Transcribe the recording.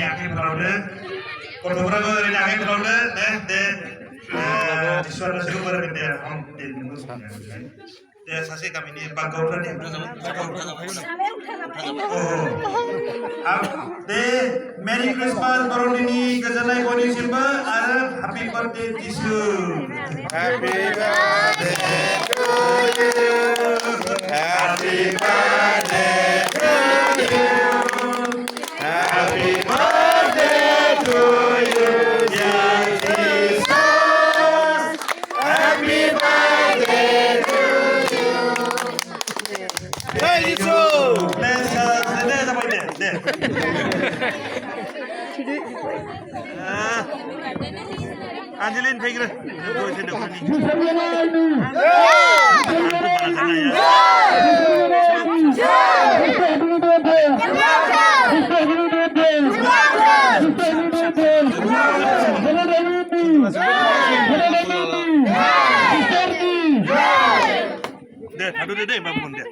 आखाइफोरावनो गथ'फोराबो ओरैनो आखाइफोरावनो दे इसोरा सुरु होगोन दे नोंबो दे सासे गामिनि बागौफ्रा दे दे मेरि क्रिसमास बर'दिननि गोजोननाय बयनिसिमबो आरो हैप्पी बार्थडे जिसु happy birthday to you happy birthday to you happy birthday to you Jesus happy birthday to you Hey Jisu दे जाबाय दे Angelin फैग्रो दसे दखनि दे थादो दे बाबुन दे